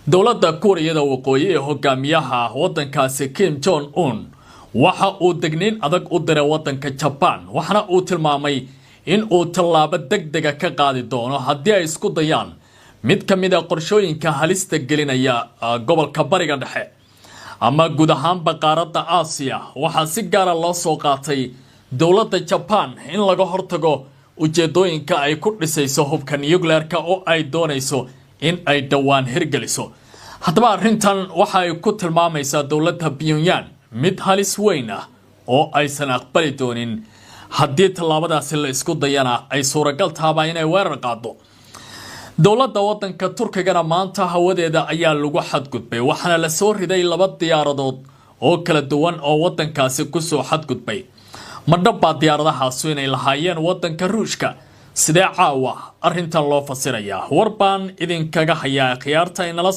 dowladda Kuuriyada Waqooyi ee hogaamiyaha waddankaasi Kim Jong Un waxa uu degniin adag u diray waddanka Japan waxana uu tilmaamay in uu tallaabo degdeg ah ka qaadi doono haddii ay isku dayaan mid ka mid ah qorshooyinka halista gelinaya gobolka bariga dhexe ama guud ahaanba qaaradda Aasiya waxa si gaar ah loo soo qaatay dowladda Japan in laga hortago ujeedooyinka ay ku dhisayso hubka nuclear-ka oo ay doonayso in ay dhawaan hirgeliso haddaba arrintan waxa ay ku tilmaamaysaa dowladda Pyongyang mid halis weyn ah oo aysan aqbali doonin haddii tallaabadaasi la isku dayana ay suuragal tahay inay weerar qaado dowladda waddanka Turkiga maanta hawadeeda ayaa lagu xadgudbay waxaana la soo riday 2 diyaaradood oo kala duwan oo waddankaasi ku soo xadgudbay madhaba diyaaradahaas inay lahaayeen waddanka Ruushka sidee caawa arrintan loo fasirayaa warbaan idinkaga haya khiyaarta inala